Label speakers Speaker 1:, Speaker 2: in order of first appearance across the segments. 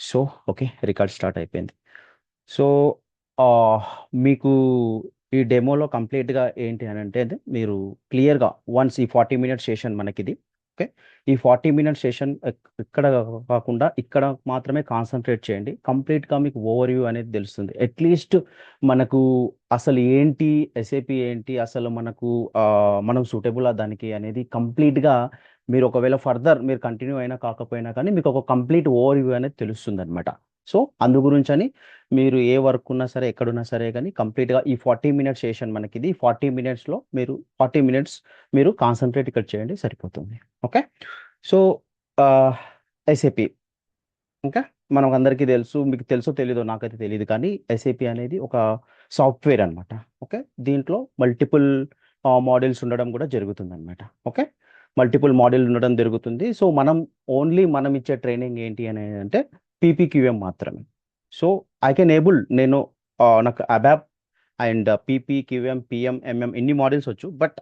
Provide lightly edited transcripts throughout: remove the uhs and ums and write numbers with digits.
Speaker 1: So okay, record start అయిపోయింది. So ఆహ్, మీకు ఈ డెమోలో కంప్లీట్‌గా ఏంటి అనంటే అది మీరు క్లియర్‌గా వన్స్ ఈ 40 మినిట్స్ సెషన్ మనకిది. ఓకే. ఈ 40 మినిట్స్ సెషన్ ఇక్కడ కాకుండా ఇక్కడ మాత్రమే కాన్సంట్రేట్ చేయండి. కంప్లీట్‌గా మీకు ఓవర్‌వ్యూ అనేది తెలుస్తుంది. అట్‌లీస్ట్ మనకు అసలు ఏంటి, ఎస్ఏపీ ఏంటి, అసలు మనకు మనం సూటబులా దానికి అనేది కంప్లీట్‌గా మీరు ఒకవేళ ఫర్దర్ మీరు కంటిన్యూ అయినా కాకపోయినా కానీ మీకు ఒక కంప్లీట్ ఓవర్‌వ్యూ అనేది తెలుస్తుందనమాట. సో అందు గురించని మీరు ఏ వర్క్ ఉన్నా సరే, ఎక్కడున్నా సరే గానీ కంప్లీట్‌గా ఈ 40 మినిట్స్ సెషన్ మనకిది. 40 మినిట్స్‌లో మీరు 40 మినిట్స్ మీరు కాన్సంట్రేట్ ఇక్కడ చేయండి సరిపోతుంది. ఓకే. సో ఆహ్, ఎస్ఏపీ ఇంకా మనకందరికీ తెలుసు. మీకు తెలుసో తెలీదో నాకైతే తెలీదు కానీ ఎస్ఏపీ అనేది ఒక సాఫ్ట్‌వేర్ అనమాట. ఓకే. దీంట్లో మల్టిపుల్ మోడల్స్ ఉండడం కూడా జరుగుతుందనమాట. ఓకే. మల్టిపుల్ మోడల్ ఉండడం జరుగుతుంది. సో ఓన్లీ మనం ఇచ్చే ట్రైనింగ్ ఏంటి అని అంటే పీపీక్యూఎం మాత్రమే. సో ఐ కెన్ ఏబుల్ నేను నాకు అబాప్ అండ్ పీపీక్యూఎం, పీఎం, ఎంఎం ఇన్ని మోడల్స్ వచ్చు. బట్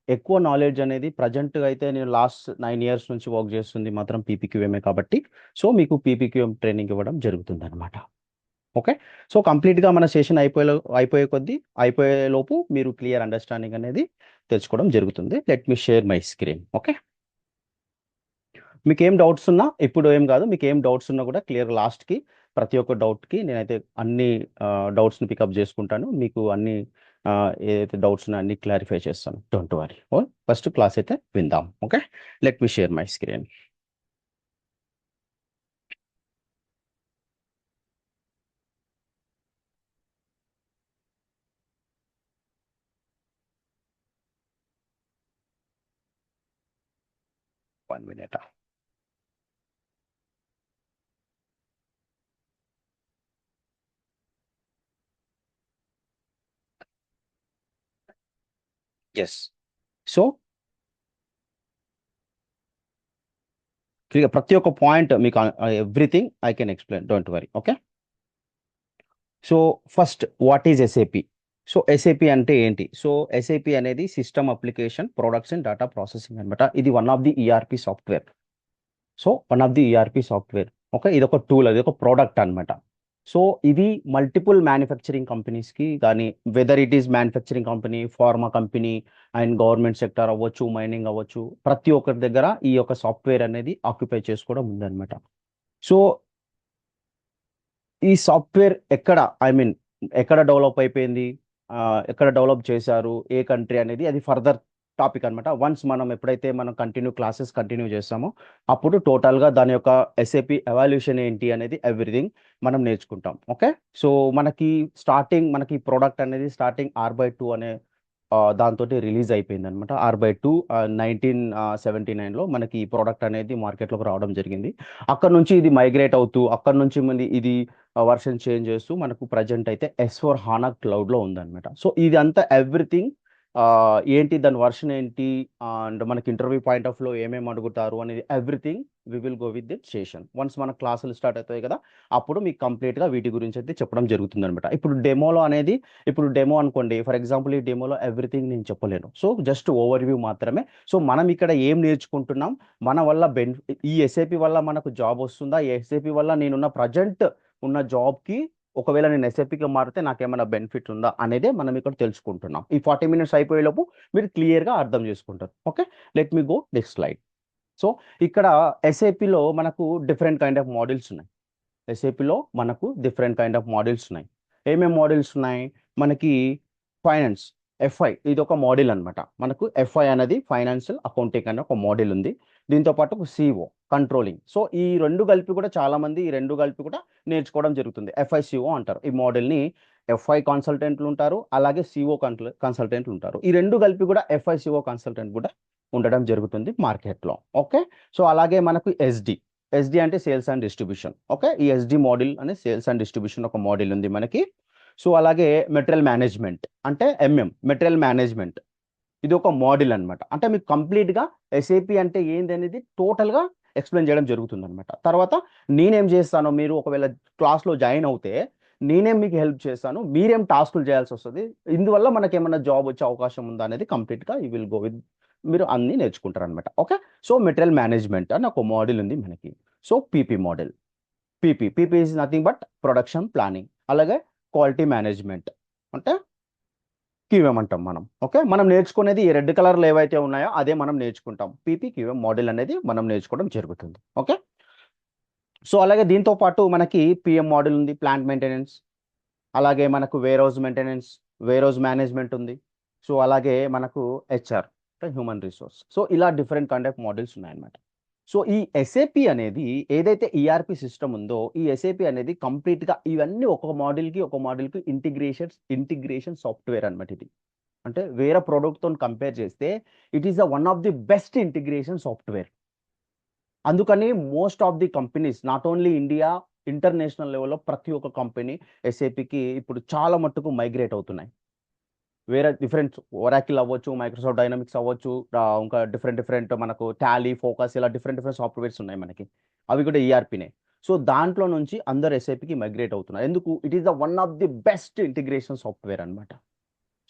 Speaker 1: ఎక్కువ నాలెడ్జ్ అనేది ప్రెజెంట్‌గా అయితే నేను లాస్ట్ 9 ఇయర్స్ నుంచి వర్క్ చేస్తుంది మాత్రం పీపీక్యూఎమే కాబట్టి, సో మీకు పీపీక్యూఎం ట్రైనింగ్ ఇవ్వడం జరుగుతుందనమాట. ఓకే. సో కంప్లీట్‌గా మన సెషన్ అయిపోయే కొద్దీ అయిపోయేలోపు మీరు క్లియర్ అండర్‌స్టాండింగ్ అనేది తెచ్చుకోవడం జరుగుతుంది. Let me share my screen. Okay. మీకేం డౌట్స్ ఉన్నా ఇప్పుడు ఏం కాదు. మీకేం డౌట్స్ ఉన్నా కూడా క్లియర్‌గా లాస్ట్‌కి ప్రతి ఒక్క డౌట్‌కి నేనైతే అన్ని డౌట్స్‌ని పికప్ చేసుకుంటాను. మీకు అన్ని ఏదైతే డౌట్స్ ఉన్నాయో అన్ని క్లారిఫై చేస్తాను. Don't worry. ఫస్ట్ క్లాస్ అయితే విందాం. Okay. Let me share my screen. 1 minute. Yes. So clear ప్రతి ఒక్క పాయింట్ మీకు everything I can explain. Don't worry. Okay. So first what is SAP? So SAP అంటే ఏంటి? సో ఎస్ఏపి అనేది system application products and data processing అనమాట. ఇది one of the ERP software. So one of the ERP software. Okay. ఇదొక tool, అది ఒక product అనమాట. So ఇది మల్టిపుల్ మ్యానుఫ్యాక్చరింగ్ కంపెనీస్‌కి గానీ, weather it is manufacturing company, pharma company and government sector అవ్వచ్చు, మైనింగ్ అవ్వచ్చు. ప్రతి ఒక్కరి దగ్గర ఈ యొక్క సాఫ్ట్‌వేర్ అనేది ఆక్యుపై చేసుకోవడం ఉందనమాట. సో ఈ సాఫ్ట్‌వేర్ ఎక్కడ ఐ మీన్ ఎక్కడ డెవలప్ అయిపోయింది? ఎక్కడ డెవలప్ చేశారు? ఏ కంట్రీ అనేది అది ఫర్దర్ టాపిక్ అనమాట. వన్స్ మనం ఎప్పుడైతే మనం క్లాసెస్ కంటిన్యూ చేస్తామో, అప్పుడు టోటల్‌గా దాని యొక్క ఎస్ఏపీ ఎవాల్యూషన్ ఏంటి అనేది ఎవ్రీథింగ్ మనం నేర్చుకుంటాం. ఓకే. సో మనకి ప్రొడక్ట్ అనేది స్టార్టింగ్ R/2 అనే దాంతోటి రిలీజ్ అయిపోయిందనమాట. R/2 1979లో మనకి ఈ ప్రొడక్ట్ అనేది మార్కెట్‌లోకి రావడం జరిగింది. అక్కడి నుంచి ఇది మైగ్రేట్ అవుతూ, అక్కడి నుంచి మళ్ళీ ఇది వర్షన్ చేంజ్ చేస్తూ మనకు ప్రెజెంట్ అయితే S/4 హానా క్లౌడ్‌లో ఉందన్నమాట. సో ఇదంతా ఎవ్రీథింగ్ ఏంటి దాని వర్షన్ ఏంటి అండ్ మనకి ఇంటర్వ్యూ పాయింట్ ఆఫ్ వ్యూలో ఏమేమి అడుగుతారు అనేది everything we will go with that session. Once మన క్లాసులు స్టార్ట్ అవుతాయి కదా! అప్పుడు మీకు కంప్లీట్‌గా వీటి గురించి అయితే చెప్పడం జరుగుతుందన్నమాట. ఇప్పుడు డెమో అనుకోండి. ఫర్ ఎగ్జాంపుల్ ఈ డెమోలో ఎవ్రీథింగ్ నేను చెప్పలేను. సో జస్ట్ ఓవర్‌వ్యూ మాత్రమే. సో మనం ఇక్కడ ఏం నేర్చుకుంటున్నాం? మన వల్ల ఈ ఎస్ఏపీ వల్ల మనకు జాబ్ వస్తుందా? ఈ ఎస్ఏపీ వల్ల నేనున్న ప్రెజెంట్ ఉన్న జాబ్‌కి ఒకవేళ నేను ఎస్ఏపీ‌గా మారితే నాకేమైనా బెనిఫిట్ ఉందా? అనేదే మనం ఇక్కడ తెలుసుకుంటున్నాం. ఈ 40 మినిట్స్ అయిపోయేలోపు మీరు క్లియర్‌గా అర్థం చేసుకుంటారు. Okay. Let me go next slide. So ఇక్కడ ఎస్ఏపీలో మనకు డిఫరెంట్ కైండ్ ఆఫ్ మోడ్యూల్స్ ఉన్నాయి. ఎస్ఏపీలో మనకు డిఫరెంట్ కైండ్ ఆఫ్ మోడ్యూల్స్ ఉన్నాయి. ఏమేం మోడ్యూల్స్ ఉన్నాయి? మనకి ఫైనాన్స్, ఎఫ్ఐ ఇదొక మోడ్యూల్ అనమాట. మనకు ఎఫ్ఐ అనేది ఫైనాన్షియల్ అకౌంటింగ్ అనే ఒక మోడ్యూల్ ఉంది. దీంతో పాటు ఒక సీఓ, కంట్రోలింగ్. సో ఈ 2 కలిపి కూడా చాలామంది ఈ 2 కలిపి కూడా నేర్చుకోవడం జరుగుతుంది. ఎఫ్ఐసీఓ అంటారు. ఈ మోడల్‌ని ఎఫ్ఐ కన్సల్టెంట్లు ఉంటారు. అలాగే సీఓ కన్సల్టెంట్లు ఉంటారు. ఈ 2 కలిపి కూడా ఎఫ్ఐసీఓ కన్సల్టెంట్ కూడా ఉండడం జరుగుతుంది మార్కెట్‌లో. ఓకే. సో అలాగే మనకు ఎస్‌డి. ఎస్‌డి అంటే సేల్స్ అండ్ డిస్ట్రిబ్యూషన్. ఓకే. ఈ ఎస్‌డి మోడ్యూల్ అనే సేల్స్ అండ్ డిస్ట్రిబ్యూషన్ ఒక మోడ్యూల్ ఉంది మనకి. సో అలాగే మెటీరియల్ మేనేజ్మెంట్ అంటే మెటీరియల్ మేనేజ్మెంట్. ఇది ఒక మోడ్యూల్ అన్నమాట. అంటే మీకు కంప్లీట్‌గా ఎస్ఏపీ అంటే ఏంది అనేది టోటల్‌గా ఎక్స్‌ప్లెయిన్ చేయడం జరుగుతుందన్నమాట. తర్వాత నేనేం చేస్తానో మీరు ఒకవేళ క్లాస్‌లో జాయిన్ అవుతే నేనేం మీకు హెల్ప్ చేస్తాను. మీరేం టాస్క్‌లు చేయాల్సొస్తది. ఇందువల్ల మనకేమన్నా జాబ్ వచ్చే అవకాశం ఉందా అనేది కంప్లీట్‌గా యూ విల్ గో విత్ మీరు అన్నీ నేర్చుకుంటారన్నమాట. ఓకే. సో మెటీరియల్ మేనేజ్మెంట్ అని ఒక మోడ్యూల్ ఉంది మనకి. So PP model. PP is nothing but production planning. అలాగే క్వాలిటీ మేనేజ్మెంట్ అంటే క్యూఎం అంటాం మనం. ఓకే, మనం నేర్చుకునేది ఈ రెడ్ కలర్లు ఏవైతే ఉన్నాయో అదే మనం నేర్చుకుంటాం. పీపీ క్యూఎం మోడల్ అనేది మనం నేర్చుకోవడం జరుగుతుంది. ఓకే, సో అలాగే దీంతో పాటు మనకి పిఎం మోడల్ ఉంది, ప్లాంట్ మెయింటెనెన్స్. అలాగే మనకు warehouse maintenance, warehouse management ఉంది. సో అలాగే మనకు హెచ్ఆర్ అంటే హ్యూమన్ రిసోర్స్. సో ఇలా డిఫరెంట్ కైండ్ ఆఫ్ మోడల్స్ ఉన్నాయన్నమాట. సో ఈ ఎస్ఏపి అనేది ఏదైతే ఈఆర్పి సిస్టమ్ ఉందో, ఈ ఎస్ఏపి అనేది కంప్లీట్గా ఇవన్నీ ఒక మోడల్కి ఇంటిగ్రేషన్ సాఫ్ట్వేర్ అనమాట. ఇది అంటే వేరే ప్రోడక్ట్తో కంపేర్ చేస్తే it is one of the best integration software. అందుకని most of the companies, not only India, international లెవెల్లో ప్రతి ఒక్క కంపెనీ ఎస్ఏపికి ఇప్పుడు చాలా మట్టుకు మైగ్రేట్ అవుతున్నాయి. వేరే డిఫరెంట్ ఒరాకిల్ అవ్వచ్చు, మైక్రోసాఫ్ట్ డైనమిక్స్ అవ్వచ్చు, ఇంకా డిఫరెంట్ మనకు టాలీ, ఫోకస్, ఇలా డిఫరెంట్ సాఫ్ట్వేర్స్ ఉన్నాయి మనకి. అవి కూడా ఈఆర్పినే. సో దాంట్లో నుంచి అందరు ఎస్ఏపికి మైగ్రేట్ అవుతున్నారు. ఎందుకు? It is the one of the best integration software అనమాట.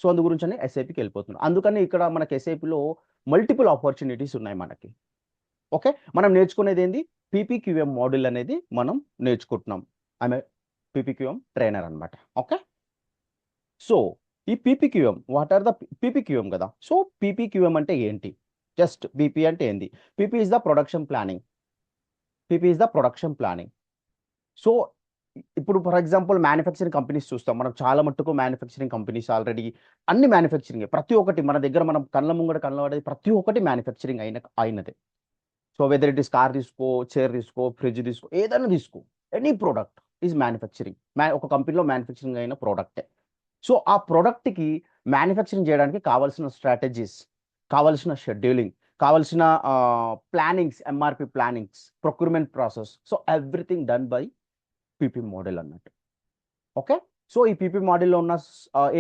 Speaker 1: సో అందు గురించి ఎస్ఏపికి వెళ్ళిపోతున్నారు. అందుకని ఇక్కడ మనకి ఎస్ఏపిలో మల్టిపుల్ ఆపర్చునిటీస్ ఉన్నాయి మనకి. ఓకే, మనం నేర్చుకునేది ఏంది? పీపీక్యూఎం మోడల్ అనేది మనం నేర్చుకుంటున్నాం. ఆమె పీపీక్యూఎం ట్రైనర్ అనమాట. ఓకే, సో ఈ పీపీక్యూఎం, వాట్ ఆర్ ద పీపీక్యూఎం కదా. సో పీపీక్యూఎం అంటే ఏంటి? జస్ట్ పీపీ అంటే ఏంది? PP is the production planning. PP is the production planning. So ఇప్పుడు ఫర్ ఎగ్జాంపుల్ మ్యానుఫ్యాక్చరింగ్ కంపెనీస్ చూస్తాం మనం. చాలా మట్టుకు మ్యానుఫ్యాక్చరింగ్ కంపెనీస్ ఆల్రెడీ అన్ని మ్యానుఫ్యాక్చరింగ్, ప్రతి ఒక్కటి మన దగ్గర మనం కళ్ళ ముంగడ కనబడేది ప్రతి ఒక్కటి మ్యానుఫ్యాక్చరింగ్ అయినదే. So whether it is car తీసుకో, చైర్ తీసుకో, ఫ్రిడ్జ్ తీసుకో, ఏదైనా తీసుకో, ఎనీ ప్రోడక్ట్ ఈజ్ మ్యానుఫ్యాక్చరింగ్. ఒక కంపెనీలో మ్యానుఫ్యాక్చరింగ్ అయిన ప్రోడక్టే. సో ఆ ప్రోడక్ట్కి మ్యానుఫ్యాక్చరింగ్ చేయడానికి కావాల్సిన స్ట్రాటజీస్, కావాల్సిన షెడ్యూలింగ్, కావాల్సిన plannings, MRP plannings, procurement process, so everything done by PP model అన్నట్టు. ఓకే, సో ఈ పీపీ మోడల్లో ఉన్న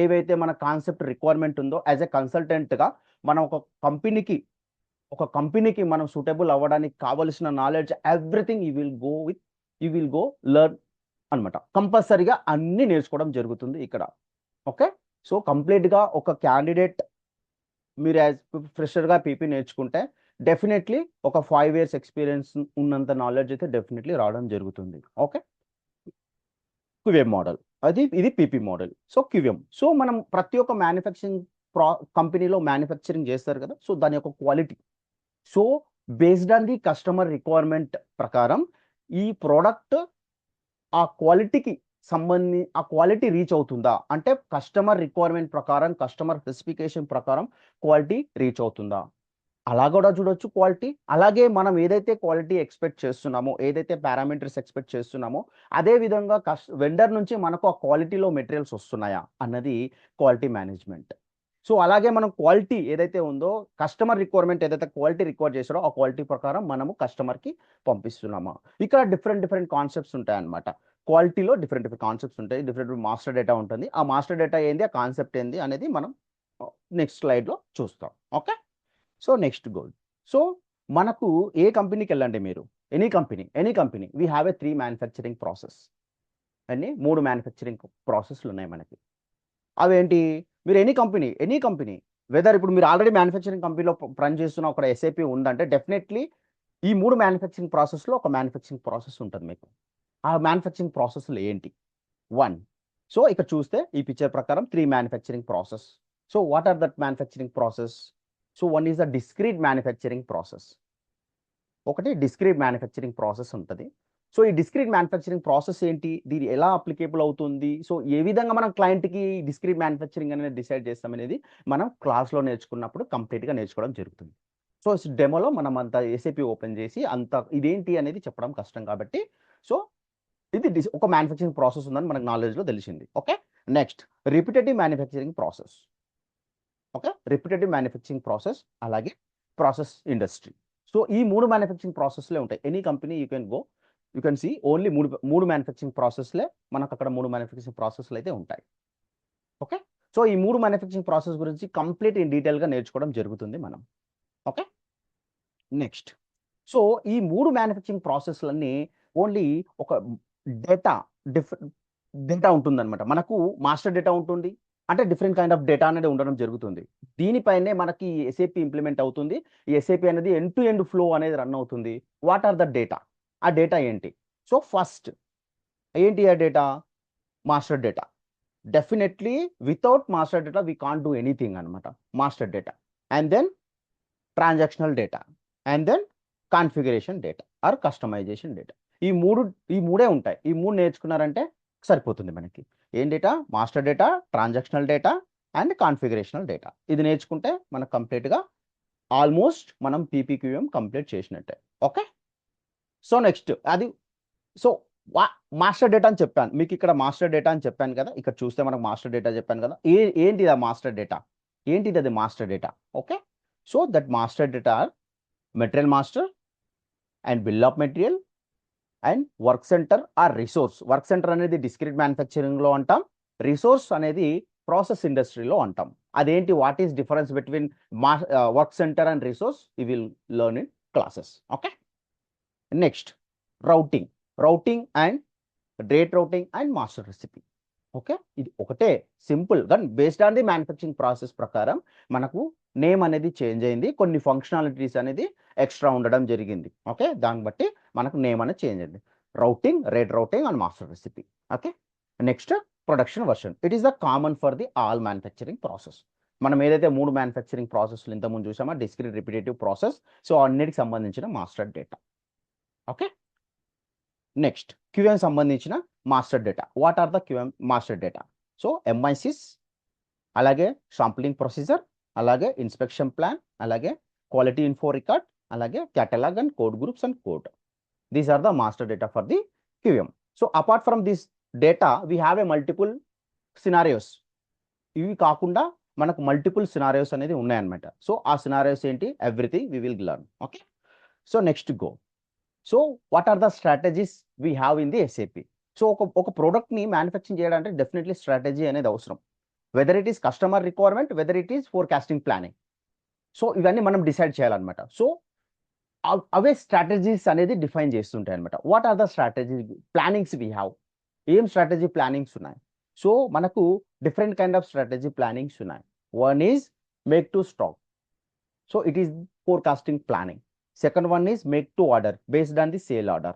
Speaker 1: ఏవైతే మన కాన్సెప్ట్ రిక్వైర్మెంట్ ఉందో, యాజ్ ఎ కన్సల్టెంట్గా మనం ఒక కంపెనీకి మనం సూటబుల్ అవ్వడానికి కావలసిన knowledge, everything you will go learn అనమాట. కంపల్సరీగా అన్ని నేర్చుకోవడం జరుగుతుంది ఇక్కడ. ఓకే, సో కంప్లీట్గా ఒక క్యాండిడేట్ మీరు యాజ్ ఫ్రెషర్గా పీపీ నేర్చుకుంటే డెఫినెట్లీ ఒక 5 years ఎక్స్పీరియన్స్ ఉన్నంత నాలెడ్జ్ అయితే డెఫినెట్లీ రావడం జరుగుతుంది. ఓకే, క్యూఎం మోడల్ ఇది PP model. So QM, so మనం ప్రతి ఒక్క మ్యానుఫ్యాక్చరింగ్ కంపెనీలో మ్యానుఫ్యాక్చరింగ్ చేస్తారు కదా. సో దాని యొక్క quality, so based on the customer requirement ప్రకారం ఈ ప్రోడక్ట్ ఆ క్వాలిటీ రీచ్ అవుతుందా అంటే, కస్టమర్ రిక్వైర్మెంట్ ప్రకారం, కస్టమర్ స్పెసిఫికేషన్ ప్రకారం క్వాలిటీ రీచ్ అవుతుందా, అలా కూడా చూడొచ్చు క్వాలిటీ. అలాగే మనం ఏదైతే క్వాలిటీ ఎక్స్పెక్ట్ చేస్తున్నామో, ఏదైతే పారామీటర్స్ ఎక్స్పెక్ట్ చేస్తున్నామో, అదే విధంగా వెండర్ నుంచి మనకు ఆ క్వాలిటీలో మెటీరియల్స్ వస్తున్నాయా అన్నది క్వాలిటీ మేనేజ్మెంట్. సో అలాగే మనం క్వాలిటీ ఏదైతే ఉందో, కస్టమర్ రిక్వైర్మెంట్ ఏదైతే క్వాలిటీ రిక్వైర్ చేసారో ఆ క్వాలిటీ ప్రకారం మనము కస్టమర్కి పంపిస్తున్నామా. ఇక్కడ డిఫరెంట్ కాన్సెప్ట్స్ ఉంటాయన్నమాట. క్వాలిటీలో డిఫరెంట్ కాన్సెప్ట్స్ ఉంటాయి. డిఫరెంట్ మాస్టర్ డేటా ఉంటుంది. ఆ మాస్టర్ డేటా ఏంది, ఆ కాన్సెప్ట్ ఏంది అనేది మనం నెక్స్ట్ స్లైడ్లో చూస్తాం. Okay, so next goal. So మనకు ఏ కంపెనీకి వెళ్ళండి మీరు, any company, we have a 3 manufacturing process. అన్ని 3 మ్యానుఫ్యాక్చరింగ్ ప్రాసెస్లు ఉన్నాయి మనకి. అవేంటి? మీరు ఎనీ కంపెనీ, వెదర్ ఇప్పుడు మీరు ఆల్రెడీ మ్యానుఫ్యాక్చరింగ్ కంపెనీలో రన్ చేస్తున్న ఒక ఎస్ఏపి ఉందంటే డెఫినెట్లీ ఈ 3 మ్యానుఫ్యాక్చరింగ్ ప్రాసెస్లో ఒక మ్యానుఫ్యాక్చరింగ్ ప్రాసెస్ ఉంటుంది మీకు. ఆ మ్యానుఫ్యాక్చరింగ్ ప్రాసెస్లు ఏంటి? 1, సో ఇక్కడ చూస్తే ఈ పిక్చర్ ప్రకారం 3 manufacturing process. So what are that manufacturing process? So 1 is the discrete manufacturing process. ఒకటి డిస్క్రీట్ మ్యానుఫ్యాక్చరింగ్ ప్రాసెస్ ఉంటుంది. సో ఈ డిస్క్రీట్ మ్యానుఫ్యాక్చరింగ్ ప్రాసెస్ ఏంటి, దీని ఎలా అప్లికేబుల్ అవుతుంది, సో ఏ విధంగా మనం క్లయింట్కి డిస్క్రీట్ మ్యానుఫ్యాక్చరింగ్ అనేది డిసైడ్ చేస్తామనేది మనం క్లాస్లో నేర్చుకున్నప్పుడు కంప్లీట్గా నేర్చుకోవడం జరుగుతుంది. సో డెమోలో మనం అంత ఎస్ఏపి ఓపెన్ చేసి అంత ఇదేంటి అనేది చెప్పడం కష్టం కాబట్టి, సో ఇది ఒక మ్యానుఫ్యాక్చరింగ్ ప్రాసెస్ ఉందని మనకు నాలెడ్జ్లో తెలిసింది. Okay, next repetitive manufacturing process. Okay, repetitive manufacturing process, అలాగే ప్రాసెస్ ఇండస్ట్రీ. సో ఈ 3 మ్యానుఫ్యాక్చరింగ్ ప్రాసెస్లే ఉంటాయి. Any company you can see only 3 manufacturing ప్రాసెస్లే మనకు అక్కడ 3 మ్యానుఫ్యాక్చరింగ్ ప్రాసెస్లు అయితే ఉంటాయి. ఓకే, సో ఈ 3 మ్యానుఫ్యాక్చరింగ్ ప్రాసెస్ గురించి కంప్లీట్ ఇన్ డీటెయిల్గా నేర్చుకోవడం జరుగుతుంది మనం. ఓకే, నెక్స్ట్, సో ఈ 3 మ్యానుఫ్యాక్చరింగ్ ప్రాసెస్లన్నీ ఓన్లీ ఒక డేటా ఉంటుందన్నమాట. మనకు మాస్టర్ డేటా ఉంటుంది, అంటే డిఫరెంట్ కైండ్ ఆఫ్ డేటా అనేది ఉండడం జరుగుతుంది. దీనిపైనే మనకి ఎస్ఏపి ఇంప్లిమెంట్ అవుతుంది. ఈ ఎస్ఏపి అనేది ఎండ్ టు ఎండ్ ఫ్లో అనేది రన్ అవుతుంది. What are the data? ఆ డేటా ఏంటి? సో ఫస్ట్ ఏంటి ఆ data? Master data. Definitely without master data we can't do anything అనమాట. Master data and then transactional data and then configuration data or customization data. ఈ మూడే ఉంటాయి. ఈ మూడు నేర్చుకున్నారంటే సరిపోతుంది మనకి. ఏం data? Master data, transactional data and configurational data. ఇది నేర్చుకుంటే మనకు కంప్లీట్గా ఆల్మోస్ట్ మనం పీపీక్యూఎం కంప్లీట్ చేసినట్టే. ఓకే. సో నెక్స్ట్ అది సో మాస్టర్ డేటా అని చెప్పాను మీకు. ఇక్కడ మాస్టర్ డేటా అని చెప్పాను కదా, ఇక్కడ చూస్తే మనకు మాస్టర్ డేటా చెప్పాను కదా. ఏంటిది ఆ మాస్టర్ డేటా? ఏంటిది అది master data? Okay. So that master data are material master and bill of material and work centre or resource. Work centre అనేది డిస్క్రీట్ మ్యానుఫ్యాక్చరింగ్లో అంటాం, రిసోర్స్ అనేది ప్రాసెస్ ఇండస్ట్రీలో అంటాం. అదేంటి, what is difference between work centre and resource, you will learn in classes. Okay. Next routing and rate routing and master recipe. Okay. ఇది ఒకటే simple కానీ based on the manufacturing process ప్రకారం మనకు name అనేది change అయింది, కొన్ని functionalities అనేది extra ఉండడం జరిగింది. ఓకే. దాన్ని బట్టి మనకు నేమ్ అనేది చేంజ్ అయింది. Rate routing and master recipe. Okay. Next production version. It is the common for the all manufacturing process. మనం ఏదైతే 3 మ్యానుఫ్యాక్చరింగ్ ప్రాసెస్లు ఇంతకుముందు చూసామో, డిస్క్రీట్, రిపిటేటివ్, ప్రాసెస్, సో అన్నిటికి సంబంధించిన master data. Okay. Next QM సంబంధించిన master data. What are the QM master data? So MICs, అలాగే sampling procedure, అలాగే ఇన్స్పెక్షన్ ప్లాన్, అలాగే క్వాలిటీ ఇన్ఫో రికార్డ్, అలాగే catalogue and code groups and code. These are the master data for the QM. So apart from this data we have a multiple scenarios. ఇవి కాకుండా మనకు multiple scenarios అనేది ఉన్నాయన్నమాట. So ఆ scenarios ఏంటి? Everything we will learn. Okay. So next go. So what are the strategies we have in the SAP? So ఒక ప్రోడక్ట్ని manufacturing చేయడానికి డెఫినెట్లీ స్ట్రాటజీ అనేది అవసరం. Whether it is customer requirement, whether it is forecasting planning. So ఇవన్నీ మనం decide చేయాలన్నమాట. So అవే strategies అనేది డిఫైన్ చేస్తుంటాయి అనమాట. What are the strategy plannings we have? ఏం స్ట్రాటజీ ప్లానింగ్స్ ఉన్నాయి? సో మనకు different kind of strategy plannings ఉన్నాయి. One is make to stock, so it is forecasting planning. Second one is make to order based on the sale order.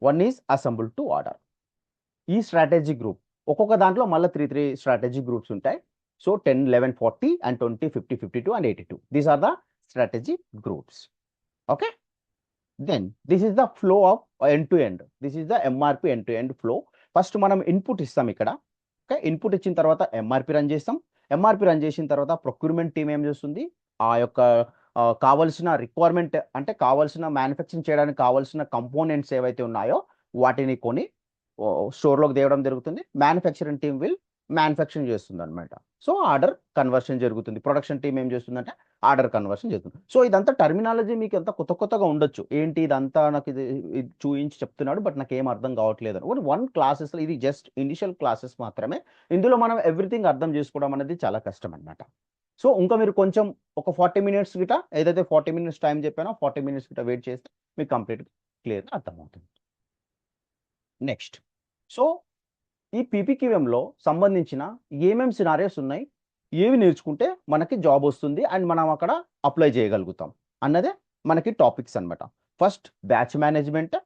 Speaker 1: One is assemble to order. ఈ strategy group ఒక్కొక్క దాంట్లో మళ్ళీ 3 strategy groups ఉంటాయి. So 10, 11, 40 and 20, 50, 52 and 82. These are the strategy groups. Okay. Then this is the flow of end to end. This is the MRP end to end flow. First మనం input ఇస్తాం ఇక్కడ. Okay. Input ఇచ్చిన తర్వాత MRP run చేస్తాం. MRP run చేసిన తర్వాత procurement team ఏం చేస్తుంది? ఆ యొక్క కావాల్సిన రిక్వైర్మెంట్ అంటే కావాల్సిన మ్యానుఫ్యాక్చరింగ్ చేయడానికి కావాల్సిన కంపోనెంట్స్ ఏవైతే ఉన్నాయో వాటిని కొని స్టోర్లోకి తేవడం జరుగుతుంది. మ్యానుఫ్యాక్చరింగ్ టీమ్ విల్ మ్యానుఫ్యాక్చరింగ్ చేస్తుంది అనమాట. సో ఆర్డర్ కన్వర్షన్ జరుగుతుంది. ప్రొడక్షన్ టీమ్ ఏం చేస్తుందంటే ఆర్డర్ కన్వర్షన్ చేస్తుంది. సో ఇదంతా టర్మినాలజీ మీకు ఎంత కొత్తగా ఉండొచ్చు. ఏంటి ఇదంతా నాకు ఇది చూయించి చెప్తున్నాడు బట్ నాకు ఏం అర్థం కావట్లేదు అని. వన్ క్లాసెస్లో ఇది జస్ట్ ఇనిషియల్ క్లాసెస్ మాత్రమే. ఇందులో మనం ఎవ్రీథింగ్ అర్థం చేసుకోవడం అనేది చాలా కష్టం అనమాట. సో ఇంకా మీరు కొంచెం ఒక 40 మినిట్స్ గిట ఏదైతే 40 మినిట్స్ టైం చెప్పానో 40 మినిట్స్ గిట వెయిట్ చేస్తే మీకు కంప్లీట్గా క్లియర్గా అర్థమవుతుంది. నెక్స్ట్, సో ఈ పీపీక్యూఎంలో సంబంధించిన ఏమేమి సినారియోస్ ఉన్నాయి, ఏవి నేర్చుకుంటే మనకి జాబ్ వస్తుంది అండ్ మనం అక్కడ అప్లై చేయగలుగుతాం అన్నదే మనకి టాపిక్స్ అనమాట. ఫస్ట్ బ్యాచ్ మేనేజ్మెంట్,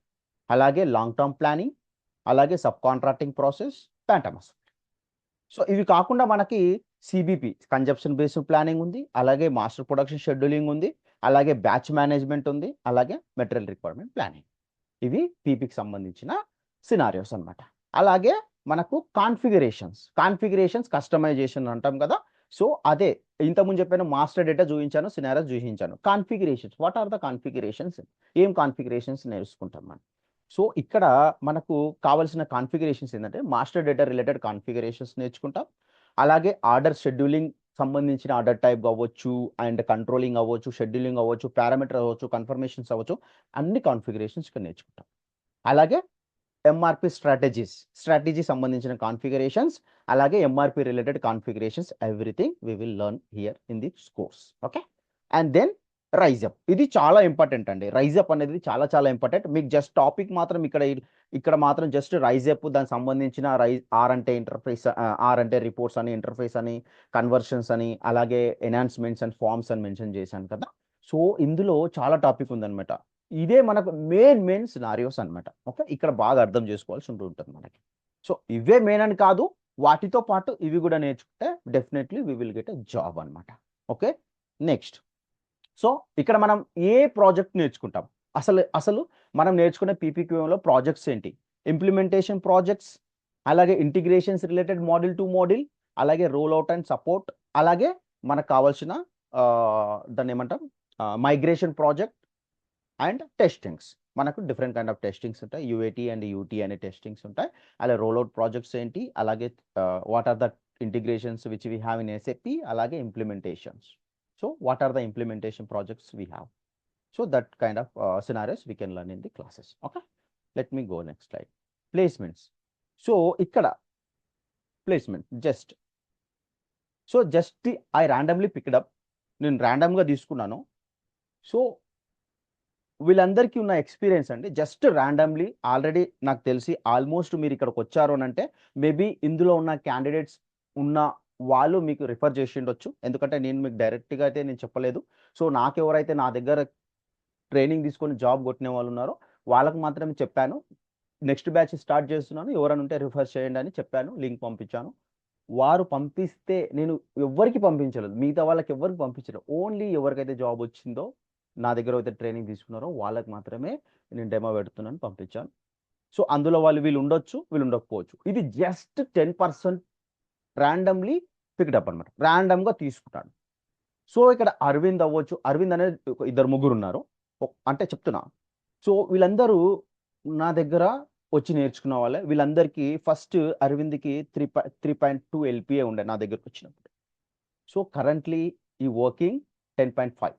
Speaker 1: అలాగే లాంగ్ టర్మ్ ప్లానింగ్, అలాగే సబ్ కాంట్రాక్టింగ్ ప్రాసెస్, ప్యాంటమస్. సో ఇవి కాకుండా మనకి సిబిపి కన్జంప్షన్ బేస్డ్ ప్లానింగ్ ఉంది, అలాగే మాస్టర్ ప్రొడక్షన్ షెడ్యూలింగ్ ఉంది, అలాగే బ్యాచ్ మేనేజ్మెంట్ ఉంది, అలాగే మెటీరియల్ రిక్వైర్మెంట్ ప్లానింగ్. ఇవి పీపీకి సంబంధించిన సినారియోస్ అనమాట. అలాగే మనకు కాన్ఫిగరేషన్స్ కస్టమైజేషన్ అంటాం కదా. సో అదే ఇంతకుముందు చెప్పాను, మాస్టర్ డేటా చూపించాను, సినారియోస్ చూపించాను. Configurations, what are the configurations? ఏం కాన్ఫిగరేషన్స్ నేర్చుకుంటాం మనం. సో ఇక్కడ మనకు కావాల్సిన కాన్ఫిగరేషన్స్ ఏంటంటే మాస్టర్ డేటా రిలేటెడ్ కాన్ఫిగరేషన్స్ నేర్చుకుంటాం. అలాగే ఆర్డర్ షెడ్యూలింగ్ సంబంధించిన ఆర్డర్ టైప్ అవ్వచ్చు, అండ్ కంట్రోలింగ్ అవ్వచ్చు, షెడ్యూలింగ్ అవ్వచ్చు, పారామీటర్ అవ్వచ్చు, కన్ఫర్మేషన్స్ అవ్వచ్చు, అన్ని కాన్ఫిగరేషన్స్ ఇక్కడ నేర్చుకుంటాం. అలాగే ఎంఆర్పి స్ట్రాటజీ సంబంధించిన కాన్ఫిగరేషన్స్, అలాగే MRP related configurations, everything we will learn here in this course. Okay. And then rise up, ఇది చాలా ఇంపార్టెంట్ అండి. రైజప్ అనేది చాలా ఇంపార్టెంట్. మీకు జస్ట్ టాపిక్ మాత్రం ఇక్కడ మాత్రం జస్ట్ రైజప్, దానికి సంబంధించిన ఆర్ అంటే ఇంటర్ఫేస్, ఆర్ అంటే రిపోర్ట్స్ అని, ఇంటర్ఫేస్ అని, కన్వర్షన్స్ అని, అలాగే ఎన్హాన్స్మెంట్స్ అండ్ ఫార్మ్స్ అని మెన్షన్ చేశాను కదా. సో ఇందులో చాలా టాపిక్ ఉందన్నమాట. ఇదే మనకు మెయిన్ సినారియోస్ అనమాట. ఓకే, ఇక్కడ బాగా అర్థం చేసుకోవాల్సి ఉంటుంది మనకి. సో ఇవే మెయిన్ అని కాదు, వాటితో పాటు ఇవి కూడా నేర్చుకుంటే definitely we will get a job అనమాట. Okay, next. సో ఇక్కడ మనం ఏ ప్రాజెక్ట్ నేర్చుకుంటాం? అసలు అసలు మనం నేర్చుకునే పీపీక్యూఎంలో ప్రాజెక్ట్స్ ఏంటి? ఇంప్లిమెంటేషన్ ప్రాజెక్ట్స్, అలాగే integrations related model to model, అలాగే రోల్ అవుట్ అండ్ సపోర్ట్, అలాగే మనకు కావాల్సిన దాన్ని ఏమంటాం మైగ్రేషన్ ప్రాజెక్ట్ అండ్ టెస్టింగ్స్. మనకు డిఫరెంట్ కైండ్ ఆఫ్ టెస్టింగ్స్ ఉంటాయి, యూఏటీ అండ్ యూటీ అనే టెస్టింగ్స్ ఉంటాయి. అలాగే రోల్ అవుట్ ప్రాజెక్ట్స్ ఏంటి, అలాగే what are the integrations which we have in SAP, అలాగే implementations. So what are the implementation projects we have? So that kind of scenarios we can learn in the classes. Okay, let me go next slide. Placements. So ikkada placement just I randomly picked up, నేను ర్యాండమ్గా తీసుకున్నాను. So వీళ్ళందరికీ ఉన్న experience అండి, just randomly already నాకు తెలిసి almost మీరు ఇక్కడికి వచ్చారు అని అంటే మేబీ ఇందులో ఉన్న క్యాండిడేట్స్ ఉన్న వాళ్ళు మీకు రిఫర్ చేసి ఉండొచ్చు, ఎందుకంటే నేను మీకు డైరెక్ట్గా అయితే నేను చెప్పలేదు. సో నాకు ఎవరైతే నా దగ్గర ట్రైనింగ్ తీసుకొని జాబ్ కొట్టిన వాళ్ళు ఉన్నారో వాళ్ళకి మాత్రమే చెప్పాను, నెక్స్ట్ బ్యాచ్ స్టార్ట్ చేస్తున్నాను, ఎవరైనా ఉంటే రిఫర్ చేయండి అని చెప్పాను, లింక్ పంపించాను. వారు పంపిస్తే నేను ఎవరికి పంపించలేదు, మిగతా వాళ్ళకి ఎవరికి పంపించలేదు, ఓన్లీ ఎవరికైతే జాబ్ వచ్చిందో నా దగ్గర అయితే ట్రైనింగ్ తీసుకున్నారో వాళ్ళకి మాత్రమే నేను డెమో పెడుతున్నాను, పంపించాను. సో అందులో వీళ్ళు ఉండొచ్చు, వీళ్ళు ఉండకపోవచ్చు. ఇది జస్ట్ 10% ర్యాండమ్లీ పిక్డప్ అనమాట, ర్యాండమ్గా తీసుకుంటాను. సో ఇక్కడ అరవింద్ అవ్వచ్చు, అరవింద్ అనేది ఇద్దరు ముగ్గురు ఉన్నారు అంటే చెప్తున్నా. సో వీళ్ళందరూ నా దగ్గర వచ్చి నేర్చుకున్న వాళ్ళే. వీళ్ళందరికీ ఫస్ట్ అరవింద్కి 3.2 LPA ఉండే నా దగ్గరకు వచ్చినప్పుడు. సో కరెంట్లీ ఈ వర్కింగ్ 10.5,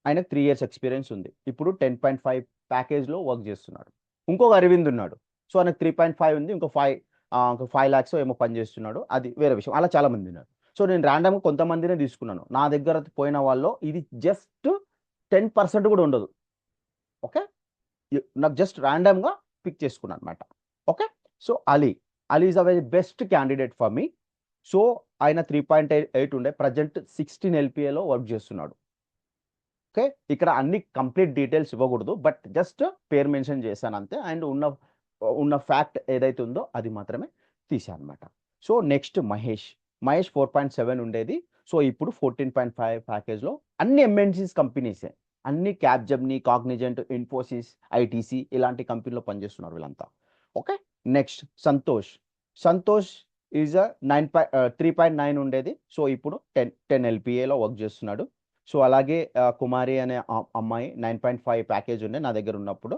Speaker 1: ఆయనకు 3 years ఎక్స్పీరియన్స్ ఉంది. ఇప్పుడు 10.5 ప్యాకేజ్లో వర్క్ చేస్తున్నాడు. ఇంకొక అరవింద్ ఉన్నాడు, సో ఆయనకు 3.5 ఉంది, ఇంకో 5 lakhs ఏమో పని చేస్తున్నాడు, అది వేరే విషయం. అలా చాలా మంది ఉన్నారు. సో నేను ర్యాండమ్గా కొంతమందినే తీసుకున్నాను. నా దగ్గర పోయిన వాళ్ళు ఇది జస్ట్ 10% కూడా ఉండదు. ఓకే, నాకు జస్ట్ ర్యాండమ్గా పిక్ చేసుకున్నాను అనమాట. Okay, so Ali is a very best candidate for me. So ఆయన 3.8 ఉండే, ప్రజెంట్ 16 LPAలో వర్క్ చేస్తున్నాడు. ఓకే, ఇక్కడ అన్ని కంప్లీట్ డీటెయిల్స్ ఇవ్వకూడదు, బట్ జస్ట్ పేరు మెన్షన్ చేశాను అంతే, అండ్ ఉన్న ఫ్యాక్ట్ ఏదైతే ఉందో అది మాత్రమే తీసాను అనమాట. సో నెక్స్ట్ మహేష్ 4.7 ఉండేది, సో ఇప్పుడు 14.5 ప్యాకేజ్లో. అన్ని ఎంఎన్సీస్ కంపెనీసే, అన్ని క్యాప్జెమినీ, కాగ్నిజెంట్, ఇన్ఫోసిస్, ఐటీసీ ఇలాంటి కంపెనీలో పనిచేస్తున్నారు వీళ్ళంతా. ఓకే, నెక్స్ట్ సంతోష్ ఈజ్ 3.9 ఉండేది, సో ఇప్పుడు 10 LPAలో వర్క్ చేస్తున్నాడు. సో అలాగే కుమారి అనే అమ్మాయి 9.5 ప్యాకేజ్ ఉండే నా దగ్గర ఉన్నప్పుడు,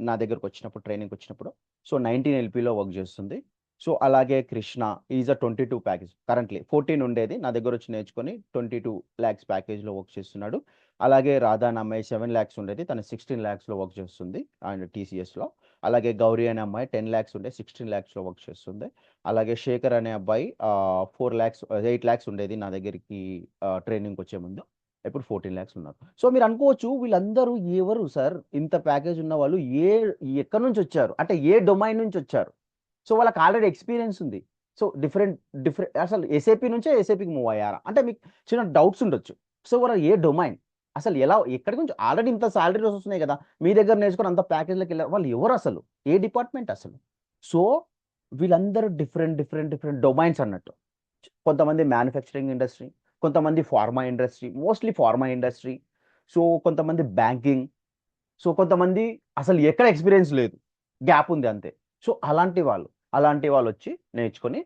Speaker 1: నా దగ్గరకు వచ్చినప్పుడు, ట్రైనింగ్కి వచ్చినప్పుడు. సో 19 LPలో వర్క్ చేస్తుంది. సో అలాగే కృష్ణ ఈజ్ 22 ప్యాకేజ్, కరెంట్లీ 14 ఉండేది, నా దగ్గర వచ్చి నేర్చుకొని 22 lakhs ప్యాకేజ్లో వర్క్ చేస్తున్నాడు. అలాగే రాధా అనే అమ్మాయి 7 lakhs ఉండేది, తను 16 lakhsలో వర్క్ చేస్తుంది అండ్ TCSలో. అలాగే గౌరీ అనే అమ్మాయి 10 lakhs ఉండే, 16 lakhsలో వర్క్ చేస్తుంది. అలాగే శేఖర్ అనే అబ్బాయి 8 lakhs ఉండేది నా దగ్గరికి ట్రైనింగ్కి వచ్చే ముందు, ఇప్పుడు 14 lakhs ఉన్నారు. సో మీరు అనుకోవచ్చు వీళ్ళందరూ ఎవరు సార్, ఇంత ప్యాకేజ్ ఉన్న వాళ్ళు ఎక్కడి నుంచి వచ్చారు అంటే ఏ డొమైన్ నుంచి వచ్చారు? సో వాళ్ళకి ఆల్రెడీ ఎక్స్పీరియన్స్ ఉంది. సో డిఫరెంట్ అసలు ఎస్ఏపీ నుంచే ఎస్ఏపీకి మూవ్ అయ్యారా అంటే మీకు చిన్న డౌట్స్ ఉండొచ్చు. సో వాళ్ళ ఏ డొమైన్ అసలు ఎక్కడి నుంచి ఆల్రెడీ ఇంత సాలరీస్ వస్తున్నాయి కదా, మీ దగ్గర నేర్చుకుని అంత ప్యాకేజ్లోకి వెళ్ళారు, వాళ్ళు ఎవరు అసలు, ఏ డిపార్ట్మెంట్ అసలు? సో వీళ్ళందరూ డిఫరెంట్ డొమైన్స్ అన్నట్టు. కొంతమంది మ్యానుఫ్యాక్చరింగ్ ఇండస్ట్రీ, కొంతమంది pharma industry, mostly pharma industry. So కొంతమంది బ్యాంకింగ్, సో కొంతమంది అసలు ఎక్కడ ఎక్స్పీరియన్స్ లేదు, గ్యాప్ ఉంది అంతే. సో అలాంటి వాళ్ళు వచ్చి నేర్చుకొని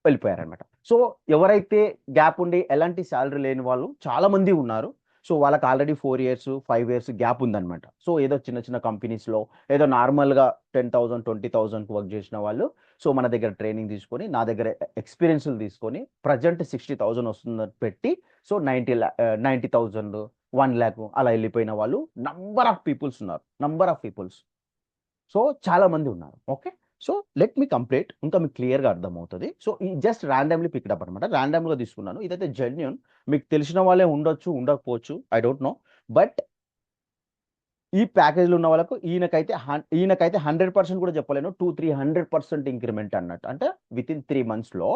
Speaker 1: వెళ్ళిపోయారనమాట. సో ఎవరైతే గ్యాప్ ఉండి ఎలాంటి శాలరీ లేని వాళ్ళు చాలా మంది ఉన్నారు. సో వాళ్ళకి ఆల్రెడీ 4 years 5 years గ్యాప్ ఉందన్నమాట. సో ఏదో చిన్న కంపెనీస్లో ఏదో నార్మల్గా 10,000 20,000కి వర్క్ చేసిన వాళ్ళు, సో మన దగ్గర ట్రైనింగ్ తీసుకొని, నా దగ్గర ఎక్స్పీరియన్స్లు తీసుకొని ప్రజెంట్ 60,000 వస్తుందని పెట్టి, సో 90,000 1 lakh అలా వెళ్ళిపోయిన వాళ్ళు నంబర్ ఆఫ్ పీపుల్స్ ఉన్నారు, సో చాలా మంది ఉన్నారు. Okay, so let me complete, ఇంకా మీకు క్లియర్గా అర్థమవుతుంది. సో ఈ జస్ట్ ర్యాండమ్లీ పిక్డప్ అనమాట, ర్యాండమ్గా తీసుకున్నాను. ఇదైతే జెన్యూన్, మీకు తెలిసిన వాళ్ళే ఉండొచ్చు, ఉండకపోవచ్చు, ఐ డోంట్ నో. బట్ ఈ ప్యాకేజ్లో ఉన్న వాళ్ళకు ఈయనకైతే 100% కూడా చెప్పలేను, 200-300% ఇంక్రిమెంట్ అన్నట్టు. అంటే విత్ ఇన్ 3 monthsలో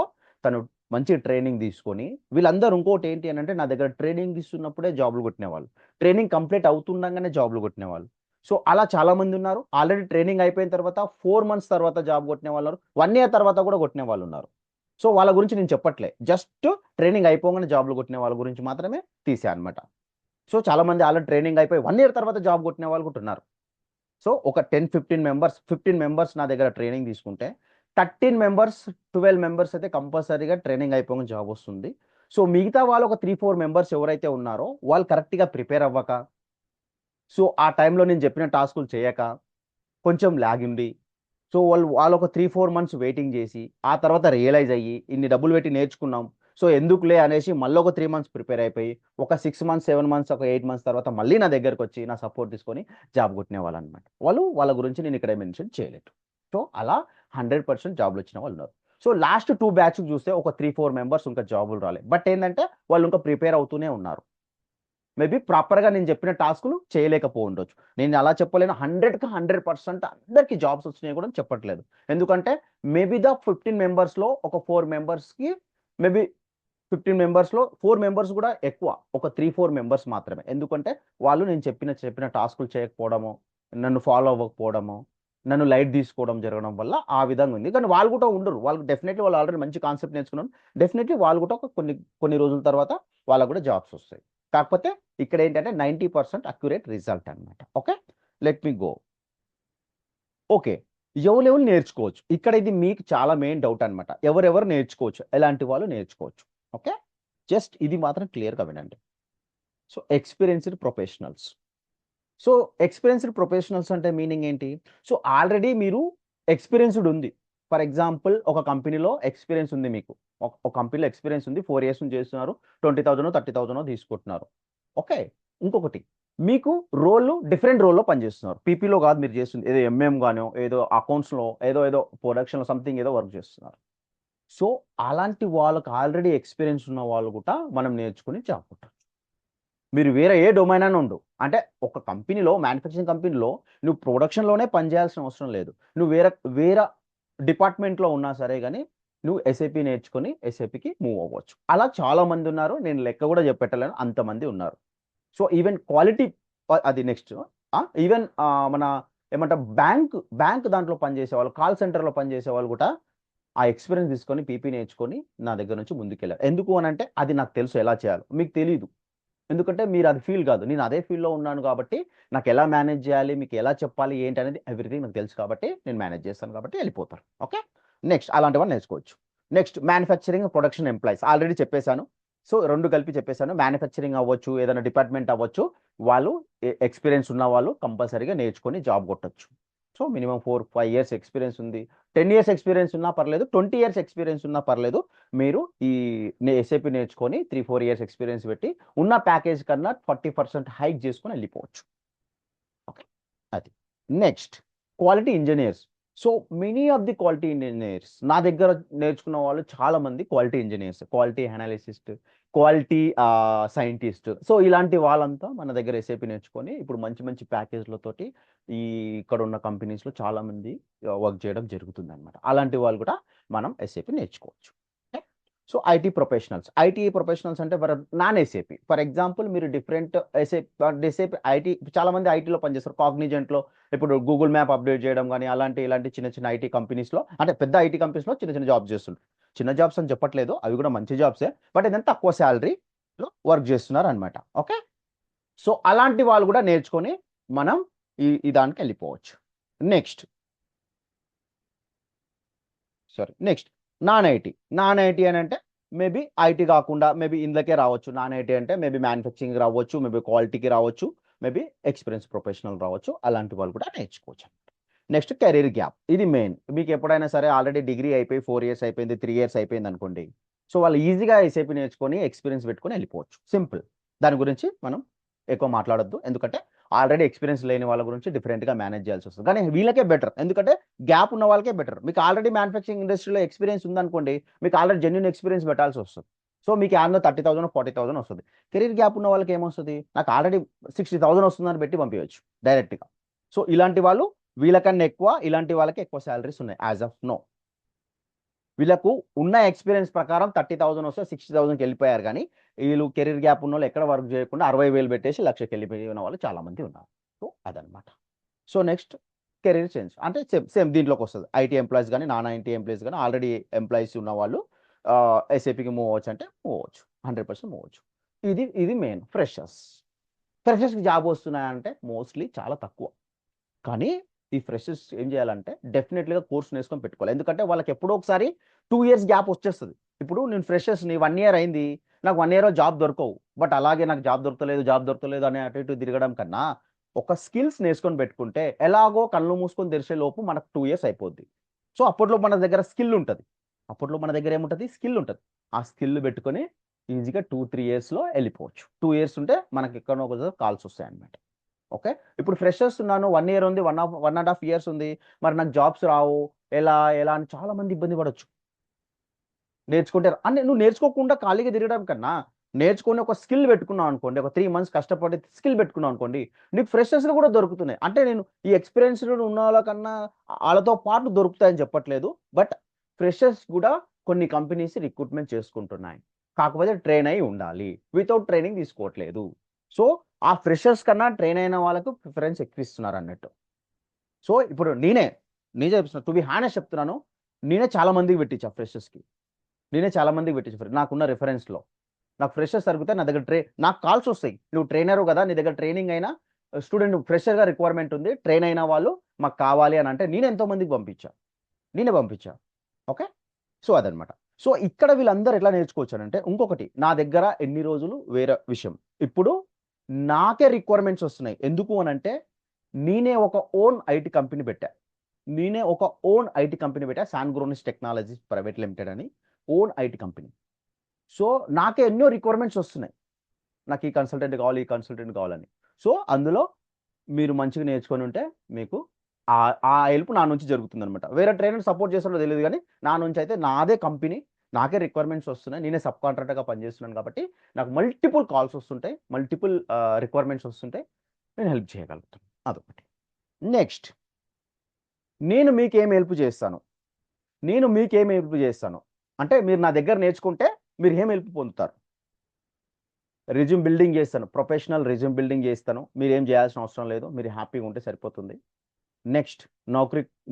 Speaker 1: తను మంచి ట్రైనింగ్ తీసుకొని వీళ్ళందరూ ఇంకోటి ఏంటి అని అంటే నా దగ్గర ట్రైనింగ్ ఇస్తున్నప్పుడే జాబ్లు కొట్టినేవాళ్ళు, ట్రైనింగ్ కంప్లీట్ అవుతుండగానే జాబ్లు కొట్టినేవాళ్ళు. సో అలా చాలా మంది ఉన్నారు. ఆల్రెడీ ట్రైనింగ్ అయిపోయిన తర్వాత 4 మంత్స్ తర్వాత జాబ్ కొట్టిన వాళ్ళు ఉన్నారు. 1 ఇయర్ తర్వాత కూడా కొట్టిన వాళ్ళు ఉన్నారు. సో వాళ్ళ గురించి నేను చెప్పట్లే. జస్ట్ ట్రైనింగ్ అయిపోగానే జాబ్లు కొట్టిన వాళ్ళ గురించి మాత్రమే తీసా అనమాట. సో చాలా మంది ఆల్రెడీ ట్రైనింగ్ అయిపోయి 1 ఇయర్ తర్వాత జాబ్ కొట్టిన వాళ్ళు కూడా ఉన్నారు. సో ఒక 10, 15 మెంబర్స్ నా దగ్గర ట్రైనింగ్ తీసుకుంటే 13 మెంబర్స్, 12 మెంబర్స్ అయితే కంపల్సరీగా ట్రైనింగ్ అయిపోగానే జాబ్ వస్తుంది. సో మిగతా వాళ్ళు ఒక 3, 4 మెంబర్స్ ఎవరైతే ఉన్నారో వాళ్ళు కరెక్ట్‌గా ప్రిపేర్ అవ్వక, సో ఆ టైంలో నేను చెప్పిన టాస్కులు చేయక, కొంచెం ల్యాగ్ ఉండి, సో వాళ్ళొక 3, 4 మంత్స్ వెయిటింగ్ చేసి, ఆ తర్వాత రియలైజ్ అయ్యి, ఇన్ని డబ్బులు పెట్టి నేర్చుకున్నాం. సో ఎందుకులే అనేసి మళ్ళొక 3 మంత్స్ ప్రిపేర్ అయిపోయి, ఒక 6 మంత్స్, 7 మంత్స్, ఒక 8 మంత్స్ తర్వాత మళ్ళీ నా దగ్గరకొచ్చి నా సపోర్ట్ తీసుకొని జాబ్ కొట్టినేవాళ్ళనమాట. వాళ్ళ గురించి నేను ఇక్కడ మెన్షన్ చేయలేదు. సో అలా 100% జాబ్‌లొచ్చిన వాళ్ళున్నారు. సో లాస్ట్ 2 బ్యాచ్‌కి చూస్తే ఒక 3, 4 మెంబర్స్ ఇంకా జాబులు రాలే. బట్ ఏందంటే వాళ్ళు ఇంకా ప్రిపేర్ అవుతూనే ఉన్నారు. మేబీ ప్రాపర్‌గా నేను చెప్పిన టాస్కులు చేయలేకపోయుండొచ్చు. నేను అలా చెప్పలేను. 100కి 100% అందరికి జాబ్స్ వచ్చినాయి కూడా చెప్పట్లేదు. ఎందుకంటే మేబీ ద 15 మెంబర్స్‌లో ఒక 4 మెంబర్స్‌కి, మేబీ 15 మెంబర్స్‌లో 4 మెంబర్స్ కూడా ఎక్కువ. ఒక 3, 4 మెంబర్స్ మాత్రమే. ఎందుకంటే వాళ్ళు నేను చెప్పిన టాస్కులు చేయకపోవడమో, నన్ను ఫాలో అవ్వకపోవడమో, నన్ను లైట్ తీసుకోవడం జరగడం వల్ల ఆ విధంగా ఉంది. కానీ వాళ్ళు కూడా ఉండరు. వాళ్ళకి డెఫినైట్‌లీ వాళ్ళు ఆల్రెడీ మంచి కాన్సెప్ట్ నేర్చుకున్నారు. డెఫినైట్‌లీ వాళ్ళు కూడా ఒక కొన్ని రోజుల తర్వాత వాళ్ళకి కూడా జాబ్స్ వస్తాయి. కాకపోతే ఇక్కడేంటంటే 90% అక్యురేట్ రిజల్ట్ అన్నమాట. Okay. Let me go. Okay. ఎవరెవరు నేర్చుకోవచ్చు. ఇక్కడ ఇది మీకు చాలా మెయిన్ డౌట్ అన్నమాట. ఎవరెవరు నేర్చుకోవచ్చు. ఎలాంటి వాళ్ళు నేర్చుకోవచ్చు. ఓకే. జస్ట్ ఇది మాత్రం క్లియర్‌గా వినండి. So, experienced professionals. So, experienced professionals అంటే మీనింగ్ ఏంటి? సో, ఆల్రెడీ మీరు ఎక్స్‌పీరియన్స్‌డ్ ఉంది. ఫర్ ఎగ్జాంపుల్ ఒక కంపెనీలో ఎక్స్‌పీరియన్స్ ఉంది మీకు. ఒక కంపెనీలో ఎక్స్‌పీరియన్స్ ఉంది. 4 ఇయర్స్ నుంచి చేస్తున్నారు. 20,000 30,000 తీసుకుంటున్నారు. ఓకే. ఇంకొకటి మీకు డిఫరెంట్ రోల్‌లో పనిచేస్తున్నారు. పీపీలో కాదు మీరు చేస్తుంది. ఏదో ఎంఎం గానో, ఏదో అకౌంట్స్‌లో, ఏదో ప్రొడక్షన్‌లో సంథింగ్ ఏదో వర్క్ చేస్తున్నారు. సో, అలాంటి వాళ్ళకి ఆల్రెడీ ఎక్స్‌పీరియన్స్ ఉన్న వాళ్ళు కూడా మనం నేర్చుకొని జాబ్ కొట్టొచ్చు. మీరు వేరే ఏ డొమైన్ అయినా ఉండు. అంటే ఒక కంపెనీలో మ్యానుఫ్యాక్చరింగ్ కంపెనీలో నువ్వు ప్రొడక్షన్‌లోనే పని చేయాల్సిన అవసరం లేదు. నువ్వు వేరే డిపార్ట్‌మెంట్‌లో ఉన్నా సరే గాని, నువ్వు ఎస్ఏపీ నేర్చుకొని ఎస్ఏపీకి మూవ్ అవ్వచ్చు. అలా చాలా మందున్నారు. నేను లెక్క కూడా చెప్పెట్టలేను అంతమంది ఉన్నారు. సో, ఈవెన్ క్వాలిటీ అది నెక్స్ట్. ఈవెన్ మన ఏమంటారు బ్యాంక్ దాంట్లో పనిచేసేవాళ్ళు, కాల్ సెంటర్‌లో పనిచేసేవాళ్ళు కూడా ఆ ఎక్స్‌పీరియన్స్ తీసుకొని పీపీ నేర్చుకొని నా దగ్గర నుంచి ముందుకెళ్లారు. ఎందుకు అనంటే అది నాకు తెలుసు ఎలా చేయాలో. మీకు తెలీదు. ఎందుకంటే మీరు అది ఫీల్ కాదు. నేను అదే ఫీల్డ్‌లో ఉన్నాను కాబట్టి నాకెలా మేనేజ్ చేయాలి, మీకు ఎలా చెప్పాలి, ఏంటి అనేది ఎవ్రీథింగ్ నాకు తెలుసు కాబట్టి నేను మేనేజ్ చేస్తాను కాబట్టి ఎళ్ళిపోతారు. ఓకే. నెక్స్ట్ అలాంటి వాళ్ళు నేర్చుకోవచ్చు. Next manufacturing, production employees already చెప్పేసాను. సో 2 కలిపి చెప్పేసాను. మ్యానుఫ్యాక్చరింగ్ అవ్వచ్చు, ఏదైనా డిపార్ట్‌మెంట్ అవ్వచ్చు. వాళ్ళు ఎక్స్‌పీరియన్స్ ఉన్నవాళ్ళు కంపల్సరీగా నేర్చుకొని జాబ్ కొట్టొచ్చు. సో మినిమమ్ 4, 5 ఇయర్స్ ఎక్స్‌పీరియన్స్ ఉంది. 10 ఇయర్స్ ఎక్స్‌పీరియన్స్ ఉన్నా పర్లేదు. 20 ఇయర్స్ ఎక్స్‌పీరియన్స్ ఉన్నా పర్లేదు. మీరు ఈ ఎస్ఏపీ నేర్చుకొని 3, 4 ఇయర్స్ ఎక్స్‌పీరియన్స్ పెట్టి ఉన్న ప్యాకేజ్ కన్నా 40% హైక్ చేసుకొని ఎళ్ళిపోవచ్చు. ఓకే. అది. Next quality engineers. So, many of the quality engineers నా దగ్గర నేర్చుకున్న వాళ్ళు చాలా మంది quality engineers, quality analyst, quality scientist. So, ఇలాంటి వాళ్ళంతా మన దగ్గర ఎస్ఏపీ నేర్చుకొని ఇప్పుడు మంచి మంచి ప్యాకేజ్‌లతోటి ఇక్కడున్న కంపెనీస్‌లో చాలా మంది వర్క్ చేయడం జరుగుతుందనమాట. అలాంటి వాళ్ళు కూడా మనం ఎస్ఏపీ నేర్చుకోవచ్చు. ఓకే. సో, ఐటీ ప్రొఫెషనల్స్ అంటే నాన్ ఎస్ఏపీ. ఫర్ ఎగ్జాంపుల్ మీరు డిఫరెంట్ ఎస్ఏపీ ఐటీ చాలా మంది ఐటీలో పనిచేస్తారు. కాగ్నిజెంట్‌లో ఇప్పుడు గూగుల్ మ్యాప్ అప్డేట్ చేయడం గాని, ఇలాంటి చిన్న చిన్న ఐటీ కంపెనీస్‌లో అంటే పెద్ద ఐటీ కంపెనీస్‌లో చిన్న చిన్న జాబ్స్ చేస్తుంటారు. చిన్న జాబ్స్ అని చెప్పట్లేదు. అవి కూడా మంచి జాబ్సే. బట్ ఏందంటే తక్కువ సాలరీలో వర్క్ చేస్తున్నారనమాట. ఓకే. సో, అలాంటి వాళ్ళు కూడా నేర్చుకొని మనం ఈ దానికెళ్ళిపోవచ్చు. నెక్స్ట్ నెక్స్ట్ నాన్ ఐటీ అనంటే మేబీ ఐటీ కాకుండా మేబీ ఇందులోకే రావచ్చు. నాన్ ఐటీ అంటే మేబీ మ్యానుఫ్యాక్చరింగ్ రావచ్చు, మేబీ క్వాలిటీకి రావచ్చు, మేబీ ఎక్స్‌పీరియన్స్ ప్రొఫెషనల్ రావచ్చు. అలాంటి వాళ్ళు కూడా నేర్చుకోవచ్చు. Next career gap. ఇది మెయిన్. మీకు ఎప్పుడైనా సరే ఆల్రెడీ డిగ్రీ అయిపోయి 4 ఇయర్స్ అయిపోయింది, 3 ఇయర్స్ అయిపోయిందనుకోండి. సో, వాళ్ళు ఈజీగా ఎస్ఏపీ నేర్చుకొని ఎక్స్‌పీరియన్స్ పెట్టుకొని ఎళ్ళిపోవచ్చు. సింపుల్. దాని గురించి మనం ఎక్కువ మాట్లాడొద్దు. ఎందుకంటే ఆల్రెడీ ఎక్స్‌పీరియన్స్ లేని వాళ్ళ గురించి డిఫరెంట్‌గా మేనేజ్ చేయాల్సొస్తది. కానీ వీళ్ళకే బెటర్. ఎందుకంటే గ్యాప్ ఉన్న వాళ్ళకే బెటర్. మీకు ఆల్రెడీ మ్యానుఫ్యాక్చరింగ్ ఇండస్ట్రీలో ఎక్స్‌పీరియన్స్ ఉందనుకోండి, మీకు ఆల్రెడీ జెన్యూన్ ఎక్స్‌పీరియన్స్ పెట్టాల్సొస్తది. సో, మీకు యాడనో 30,000 40,000 వస్తది. కెరీర్ గ్యాప్ ఉన్న వాళ్ళకి ఏమొస్తది? నాకు ఆల్రెడీ 60,000 వస్తుందని పెట్టి పంపియొచ్చు డైరెక్ట్‌గా. సో, ఇలాంటి వాళ్ళు వీళ్ళకన్నా ఎక్కువ ఇలాంటి వాళ్ళకి ఎక్కువ సాలరీస్ ఉన్నాయి యాస్ ఆఫ్ నౌ. వీళ్ళకు ఉన్న ఎక్స్పీరియన్స్ ప్రకారం 30,000 వస్తే 60,000కి వెళ్ళిపోయారు, కానీ వీళ్ళు కెరీర్ గ్యాప్ ఉన్న వాళ్ళు ఎక్కడ వర్క్ చేయకుండా 60,000 పెట్టేసి 1,00,000కి వెళ్ళిపోయిన వాళ్ళు చాలా మంది ఉన్నారు. సో అదనమాట. సో నెక్స్ట్ కెరీర్ చేంజ్ అంటే సేమ్ దీంట్లోకి వస్తుంది. ఐటీ ఎంప్లాయీస్ కానీ నాన్ ఐటీ ఎంప్లాయీస్ కానీ ఆల్రెడీ ఎంప్లాయీస్ ఉన్న వాళ్ళు ఎస్ఏపీకి మూవ్ అవ్వచ్చు అంటే మూవ్ అవ్వచ్చు, 100% మూవ్ అవ్వచ్చు. ఇది మెయిన్. ఫ్రెషర్స్కి జాబ్ వస్తున్నాయంటే మోస్ట్లీ చాలా తక్కువ. కానీ ఈ ఫ్రెషర్స్ ఏం చేయాలంటే డెఫినెట్లీగా కోర్స్ నేర్చుకొని పెట్టుకోవాలి. ఎందుకంటే వాళ్ళకి ఎప్పుడో ఒకసారి 2 years గ్యాప్ వచ్చేస్తుంది. ఇప్పుడు నేను ఫ్రెషర్స్ని 1 year అయింది, నాకు 1 year జాబ్ దొరకవు, బట్ అలాగే నాకు జాబ్ దొరకలేదు అని అటు ఇటు తిరగడం కన్నా ఒక స్కిల్స్ నేర్చుకొని పెట్టుకుంటే ఎలాగో కళ్ళు మూసుకొని తెరిచే లోపు మనకు 2 years అయిపోద్ది. సో అప్పట్లో మన దగ్గర స్కిల్ ఉంటుంది. ఏముంటుంది? స్కిల్ ఉంటుంది. ఆ స్కిల్ పెట్టుకొని ఈజీగా 2-3 yearsలో వెళ్ళిపోవచ్చు. 2 years ఉంటే మనకి ఎక్కడో ఒక కాల్స్ వస్తాయి అన్నమాట. ఓకే. ఇప్పుడు ఫ్రెషర్స్ ఉన్నాను, 1 year ఉంది, 1.5 years ఉంది, మరి నాకు జాబ్స్ రావు, ఎలా అని చాలా మంది ఇబ్బంది పడొచ్చు. నేర్చుకుంటే అంటే నువ్వు నేర్చుకోకుండా ఖాళీగా తిరగడం కన్నా నేర్చుకొని ఒక స్కిల్ పెట్టుకున్నావు అనుకోండి, ఒక 3 months కష్టపడి స్కిల్ పెట్టుకున్నావు అనుకోండి, నీకు ఫ్రెషర్స్‌లో కూడా దొరుకుతున్నాయి. అంటే నేను ఈ ఎక్స్‌పీరియన్స్‌డ్ ఉన్న వాళ్ళకన్నా ఆళ్ళతో పాటు దొరుకుతాయని చెప్పట్లేదు. బట్ ఫ్రెషర్స్ కూడా కొన్ని కంపెనీస్ రిక్రూట్‌మెంట్ చేసుకుంటున్నాయి. కాకపోతే ట్రైన్ అయ్యి ఉండాలి. వితౌట్ ట్రైనింగ్ తీసుకోవట్లేదు. సో ఆ ఫ్రెషర్స్ కన్నా ట్రైన్ అయిన వాళ్ళకు ప్రిఫరెన్స్ ఎక్కువ ఇస్తున్నారన్నట్టు. సో ఇప్పుడు నేనే చెప్తున్నా, టు బి హానెస్ట్ చెప్తున్నాను. నేనే చాలా మందికి పెట్టించా ఫ్రెషర్స్‌కి. నాకున్న రిఫరెన్స్‌లో. నాకు ఫ్రెషర్స్ దొరికితే నా దగ్గర నాకు కాల్స్ వస్తాయి. నువ్వు ట్రైనరు కదా! నీ దగ్గర ట్రైనింగ్ అయినా స్టూడెంట్ ఫ్రెషర్‌గా రిక్వైర్మెంట్ ఉంది, ట్రైన్ అయిన వాళ్ళు మాకు కావాలి అని అంటే నేను ఎంతో మందికి పంపించా. ఓకే. సో అదనమాట. సో ఇక్కడ వీళ్ళందరూ ఎట్లా నేర్చుకోవచ్చానంటే ఇంకొకటి, నా దగ్గర ఎన్ని రోజులు వేరే విషయం. ఇప్పుడు నాకే రిక్వైర్మెంట్స్ వస్తున్నాయి. ఎందుకు అనంటే నేనే ఒక ఓన్ ఐటీ కంపెనీ పెట్టా. శాన్గ్రోనిస్ టెక్నాలజీస్ ప్రైవేట్ లిమిటెడ్ అని ఓన్ ఐటీ కంపెనీ. సో నాకే ఎన్నో రిక్వైర్మెంట్స్ వస్తున్నాయి. నాకు ఈ కన్సల్టెంట్ కావాలని. సో అందులో మీరు మంచిగా నేర్చుకొని ఉంటే మీకు ఆ హెల్ప్ నా నుంచి జరుగుతుందనమాట. వేరే ట్రైనర్ సపోర్ట్ చేస్తారో తెలియదు కానీ నా నుంచి అయితే నాదే కంపెనీ, నాకే రిక్వైర్మెంట్స్ వస్తున్నాయి. నేనే సబ్ కాంట్రాక్టర్‌గా పనిచేస్తున్నాను కాబట్టి నాకు మల్టిపుల్ కాల్స్ వస్తుంటాయి. మల్టిపుల్ రిక్వైర్మెంట్స్ వస్తుంటాయి. నేను హెల్ప్ చేయగలుగుతాను. అదొకటి. నెక్స్ట్ నేను మీకేం హెల్ప్ చేస్తాను అంటే మీరు నా దగ్గర నేర్చుకుంటే మీరు ఏం హెల్ప్ పొందుతారు? రెజ్యూమ్ బిల్డింగ్ చేస్తాను. ప్రొఫెషనల్ రెజ్యూమ్ బిల్డింగ్ చేస్తాను. మీరేం చేయాల్సిన అవసరం లేదు. మీరు హ్యాపీగా ఉంటే సరిపోతుంది. నెక్స్ట్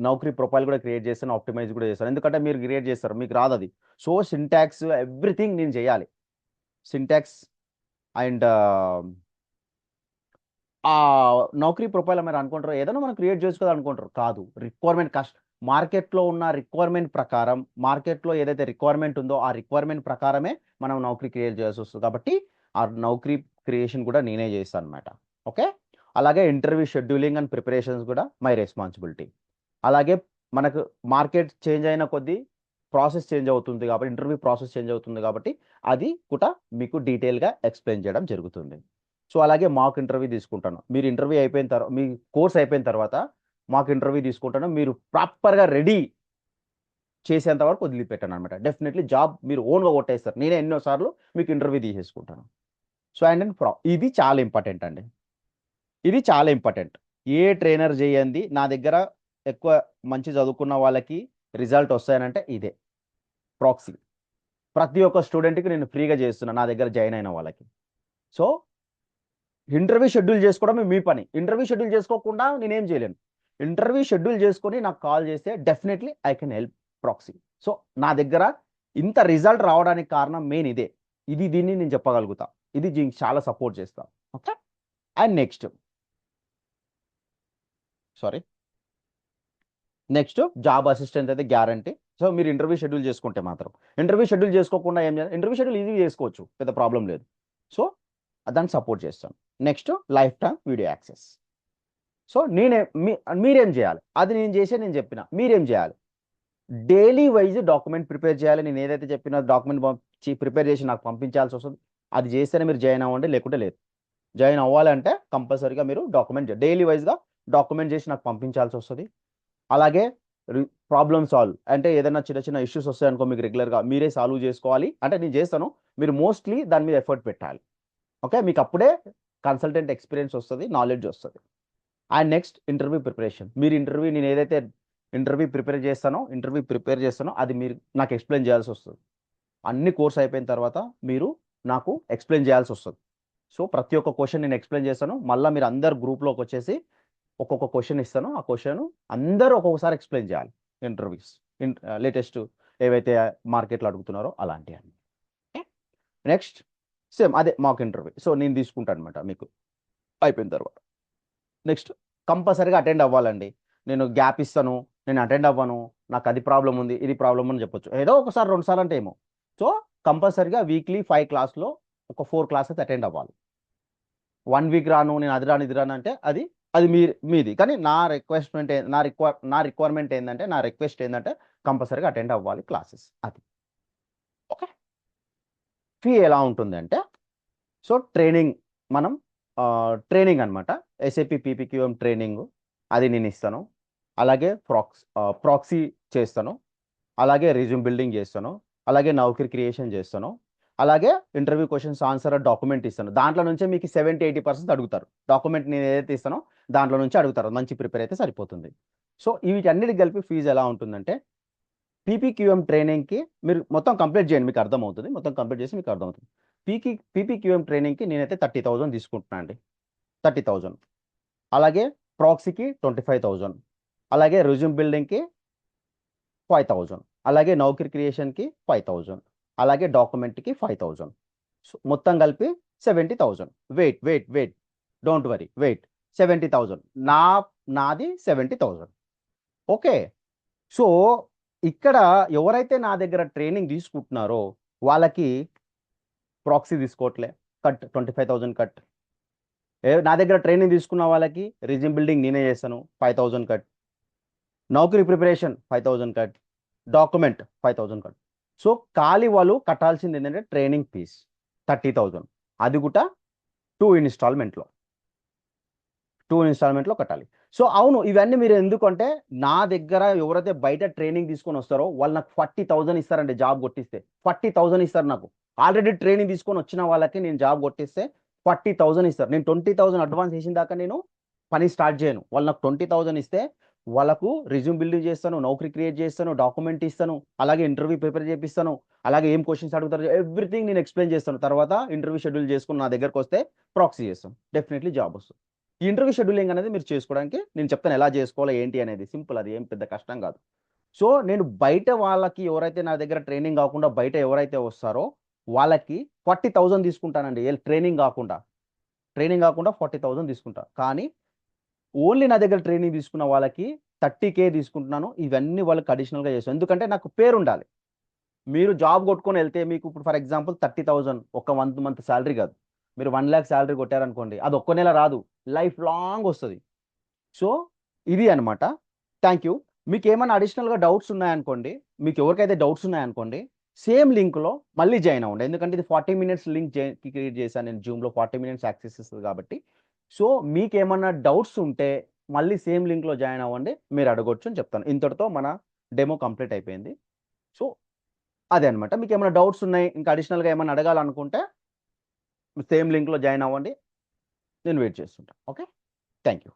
Speaker 1: నౌకరీ ప్రొఫైల్ కూడా క్రియేట్ చేస్తాను. ఆప్టిమైజ్ కూడా చేస్తాను. ఎందుకంటే మీరు క్రియేట్ చేస్తారు, మీకు రాదది. సో సింటాక్స్ ఎవ్రీథింగ్ నేను చేయాలి. సింటాక్స్ అండ్ ఆ నౌకరీ ప్రొఫైల్ మీరు అనుకుంటారు ఏదైనా మనం క్రియేట్ చేసుకోవాలనుకుంటారు. కాదు, రిక్వైర్మెంట్ మార్కెట్లో ఉన్న రిక్వైర్మెంట్ ప్రకారం, మార్కెట్లో ఏదైతే రిక్వైర్మెంట్ ఉందో ఆ రిక్వైర్మెంట్ ప్రకారమే మనం నౌకరీ క్రియేట్ చేయాల్సి వస్తుంది. కాబట్టి ఆ నౌకరీ క్రియేషన్ కూడా నేనే చేస్తాను అనమాట. ఓకే. అలాగే ఇంటర్వ్యూ షెడ్యూలింగ్ అండ్ ప్రిపరేషన్స్ కూడా మై రెస్పాన్సిబిలిటీ. అలాగే మనకు మార్కెట్ చేంజ్ అయిన కొద్దీ ప్రాసెస్ చేంజ్ అవుతుంది కాబట్టి, ఇంటర్వ్యూ ప్రాసెస్ చేంజ్ అవుతుంది కాబట్టి అది కూడా మీకు డీటెయిల్గా ఎక్స్ప్లెయిన్ చేయడం జరుగుతుంది. సో అలాగే మాక్ ఇంటర్వ్యూ తీసుకుంటాను. మీరు ఇంటర్వ్యూ అయిపోయిన తర్వాత, మీ కోర్స్ అయిపోయిన తర్వాత మాక్ ఇంటర్వ్యూ తీసుకుంటాను. మీరు ప్రాపర్గా రెడీ చేసేంత వరకు వదిలిపెట్టాను అనమాట. డెఫినెట్లీ జాబ్ మీరు ఓన్గా కొట్టేస్తారు. నేనే ఎన్నోసార్లు మీకు ఇంటర్వ్యూ తీసేసుకుంటాను. సో అండ్ ఇది చాలా ఇంపార్టెంట్ అండి. ఇది చాలా ఇంపార్టెంట్. ఏ ట్రైనర్ చేయండి నా దగ్గర ఎక్కువ మంచి చదువుకున్న వాళ్ళకి రిజల్ట్ వస్తాయనంటే ఇదే ప్రాక్సీ. ప్రతి ఒక్క స్టూడెంట్కి నేను ఫ్రీగా చేస్తున్నా నా దగ్గర జాయిన్ అయిన వాళ్ళకి. సో ఇంటర్వ్యూ షెడ్యూల్ చేసుకోవడమే మీ పని. ఇంటర్వ్యూ షెడ్యూల్ చేసుకోకుండా నేనేం చేయలేను. ఇంటర్వ్యూ షెడ్యూల్ చేసుకొని నాకు కాల్ చేస్తే definitely I can help proxy. So నా దగ్గర ఇంత రిజల్ట్ రావడానికి కారణం మెయిన్ ఇదే. దీన్ని నేను చెప్పగలుగుతా. ఇది దీనికి చాలా సపోర్ట్ చేస్తా. Okay. And next job assistant అయితే గ్యారంటీ. సో మీరు ఇంటర్వ్యూ షెడ్యూల్ చేసుకుంటే మాత్రం. ఇంటర్వ్యూ షెడ్యూల్ చేసుకోకుండా ఏం చేయాలి? ఇంటర్వ్యూ షెడ్యూల్ ఈజీగా చేసుకోవచ్చు, పెద్ద ప్రాబ్లం లేదు. సో దాన్ని సపోర్ట్ చేస్తాను. Next life time video access. So మీరేం చేయాలి? అది నేను చెప్పిన మీరేం చేయాలి? డైలీ వైజ్ డాక్యుమెంట్ ప్రిపేర్ చేయాలి. నేను ఏదైతే చెప్పిన డాక్యుమెంట్ ప్రిపేర్ చేసి నాకు పంపించాల్సి వస్తుంది. అది చేస్తేనే మీరు జాయిన్ అవ్వండి, లేకుంటే లేదు. జాయిన్ అవ్వాలంటే కంపల్సరీగా మీరు డైలీ వైజ్గా డాక్యుమెంట్ చేసి నాకు పంపించాల్సి వస్తుంది. అలాగే ప్రాబ్లమ్ సాల్వ్ అంటే ఏదైనా చిన్న చిన్న ఇష్యూస్ వస్తాయనుకో మీకు రెగ్యులర్గా మీరే సాల్వ్ చేసుకోవాలి. అంటే నేను చేస్తాను, మీరు మోస్ట్లీ దాని మీద ఎఫర్ట్ పెట్టాలి. ఓకే. మీకు అప్పుడే కన్సల్టెంట్ ఎక్స్పీరియన్స్ వస్తుంది, నాలెడ్జ్ వస్తుంది. And next interview preparation. మీరు ఇంటర్వ్యూ నేను ఏదైతే ఇంటర్వ్యూ ప్రిపేర్ చేస్తాను అది మీరు నాకు ఎక్స్ప్లెయిన్ చేయాల్సి వస్తుంది. అన్ని కోర్స్ అయిపోయిన తర్వాత మీరు నాకు ఎక్స్ప్లెయిన్ చేయాల్సి వస్తుంది. సో ప్రతి ఒక్క క్వశ్చన్ నేను ఎక్స్ప్లెయిన్ చేస్తాను. మళ్ళీ మీరు అందరు గ్రూప్లోకి వచ్చేసి ఒక్కొక్క క్వశ్చన్ ఇస్తాను. ఆ క్వశ్చన్ అందరూ ఒక్కొక్కసారి ఎక్స్ప్లెయిన్ చేయాలి. ఇంటర్వ్యూస్ లేటెస్ట్ ఏవైతే మార్కెట్లో అడుగుతున్నారో అలాంటివన్నీ. నెక్స్ట్ సేమ్ అదే మాక్ ఇంటర్వ్యూ. సో నేను తీసుకుంటాను అనమాట మీకు అయిపోయిన తర్వాత. నెక్స్ట్ కంపల్సరీగా అటెండ్ అవ్వాలండి. నేను గ్యాప్ ఇస్తాను, నేను అటెండ్ అవ్వను, నాకు అది ప్రాబ్లం ఉంది, ఇది ప్రాబ్లం అని చెప్పొచ్చు. ఏదో ఒకసారి 2 సార్లు అంటే ఏమో. సో కంపల్సరీగా వీక్లీ 5 క్లాస్లో ఒక 4 క్లాసెస్ అటెండ్ అవ్వాలి. 1 వీక్ రాను, నేను అది రాను ఇది రాను అంటే అది అది మీది. కానీ నా రిక్వైర్మెంట్ ఏంటంటే, నా రిక్వెస్ట్ ఏంటంటే కంపల్సరీగా అటెండ్ అవ్వాలి క్లాసెస్. అది ఓకే. ఫీ ఎలా ఉంటుంది సో మనం ట్రైనింగ్ అనమాట. ఎస్ఏపి పీపీక్యూఎం ట్రైనింగ్ అది నేను ఇస్తాను. అలాగే ప్రాక్సీ చేస్తాను. అలాగే రెజ్యూమ్ బిల్డింగ్ చేస్తాను. అలాగే నౌకరీ క్రియేషన్ చేస్తాను. అలాగే ఇంటర్వ్యూ క్వశ్చన్స్ ఆన్సర్ డాక్యుమెంట్ ఇస్తాను. దాంట్లో నుంచే మీకు 70-80% అడుగుతారు. డాక్యుమెంట్ నేను ఏదైతే ఇస్తానో దాంట్లో నుంచి అడుగుతారు. మంచి ప్రిపేర్ అయితే సరిపోతుంది. సో వీటన్నిటికి కలిపి ఫీజు ఎలా ఉంటుందంటే, పీపీక్యూఎం ట్రైనింగ్కి మీరు మొత్తం కంప్లీట్ చేయండి, మీకు అర్థమవుతుంది. మొత్తం కంప్లీట్ చేసి మీకు అర్థమవుతుంది. పీపీక్యూఎం ట్రైనింగ్కి నేనైతే 30,000 తీసుకుంటున్నాను అండి. 30,000. అలాగే ప్రాక్సీకి 25,000. అలాగే రెజ్యూమ్ బిల్డింగ్కి 5,000. అలాగే నౌకరీ క్రియేషన్కి 5,000. అలాగే డాక్యుమెంట్కి 5,000. సో మొత్తం కలిపి 70,000. Wait don't worry, wait 70,000. నాది 70,000. ఓకే. సో ఇక్కడ ఎవరైతే నా దగ్గర ట్రైనింగ్ తీసుకుంటున్నారో వాళ్ళకి ప్రాక్సీ తీసుకోవట్లే, కట్ 25,000 కట్. నా దగ్గర ట్రైనింగ్ తీసుకున్న వాళ్ళకి రెజ్యూమ్ బిల్డింగ్ నేనే చేస్తాను, 5,000 cut. Naukri preparation 5,000 cut. Document 5,000 cut. So ఖాళీ వాళ్ళు కట్టాల్సింది ఏంటంటే ట్రైనింగ్ ఫీజ్ 30,000. అది కూడా 2 ఇన్స్టాల్మెంట్లో కట్టాలి. సో అవును, ఇవన్నీ మీరు ఎందుకంటే నా దగ్గర ఎవరైతే బయట ట్రైనింగ్ తీసుకొని వస్తారో వాళ్ళు నాకు 40,000 ఇస్తారండి జాబ్ కొట్టిస్తే. 40,000 ఇస్తారు నాకు. ఆల్రెడీ ట్రైనింగ్ తీసుకొని వచ్చిన వాళ్ళకి నేను జాబ్ కొట్టిస్తే 40,000 ఇస్తారు. నేను 20,000 అడ్వాన్స్ చేసిన దాకా నేను పని స్టార్ట్ చేయను. వాళ్ళు నాకు 20,000 ఇస్తే వాళ్ళకు రిజ్యూమ్ బిల్డింగ్ చేస్తాను, నౌకరీ క్రియేట్ చేస్తాను, డాక్యుమెంట్ ఇస్తాను, అలాగే ఇంటర్వ్యూ ప్రిపేర్ చేపిస్తాను, అలాగే ఏం క్వశ్చన్స్ అడుగుతారు ఎవ్రీథింగ్ నేను ఎక్స్ప్లెయిన్ చేస్తాను. తర్వాత ఇంటర్వ్యూ షెడ్యూల్ చేసుకుని నా దగ్గరకు వస్తే ప్రాక్సీ చేస్తాం, డెఫినెట్లీ జాబ్ వస్తుంది. ఈ ఇంటర్వ్యూ షెడ్యూలింగ్ అనేది మీరు చేసుకోవడానికి నేను చెప్తాను ఎలా చేసుకోవాలో ఏంటి అనేది. సింపుల్, అది ఏం పెద్ద కష్టం కాదు. సో నేను బయట వాళ్ళకి ఎవరైతే నా దగ్గర ట్రైనింగ్ కాకుండా బయట ఎవరైతే వస్తారో వాళ్ళకి 40,000 తీసుకుంటానండి. ట్రైనింగ్ కాకుండా 40,000 తీసుకుంటా. కానీ ఓన్లీ నా దగ్గర ట్రైనింగ్ తీసుకున్న వాళ్ళకి 30K తీసుకుంటున్నాను. ఇవన్నీ వాళ్ళకి అడిషనల్గా చేస్తాను. ఎందుకంటే నాకు పేరు ఉండాలి. మీరు జాబ్ కొట్టుకొని వెళ్తే మీకు ఇప్పుడు ఫర్ ఎగ్జాంపుల్ 30,000 ఒక మంత్ శాలరీ కాదు. మీరు 1 lakh శాలరీ కొట్టారనుకోండి, అది ఒక్క నెల రాదు, లైఫ్ లాంగ్ వస్తుంది. సో ఇది అనమాట. Thank you. మీకు ఏమైనా అడిషనల్గా డౌట్స్ ఉన్నాయనుకోండి, మీకు ఎవరికైతే డౌట్స్ ఉన్నాయనుకోండి, సేమ్ లింక్లో మళ్ళీ జాయిన్ అవ్వండి. ఎందుకంటే ఇది 40 minutes లింక్ క్రియేట్ చేశాను నేను జూమ్లో. 40 minutes యాక్సెస్ ఇస్తుంది కాబట్టి. సో మీకు ఏమన్నా డౌట్స్ ఉంటే మళ్ళీ సేమ్ లింక్లో జాయిన్ అవ్వండి, మీరు అడగొచ్చు అని చెప్తాను. ఇంతటితో మన డెమో కంప్లీట్ అయిపోయింది. సో అదే అనమాట. మీకు ఏమైనా డౌట్స్ ఉన్నాయి, ఇంకా అడిషనల్గా ఏమైనా అడగాలనుకుంటే సేమ్ లింక్లో జాయిన్ అవ్వండి, నేను వెయిట్ చేస్తుంటాను. Okay, thank you.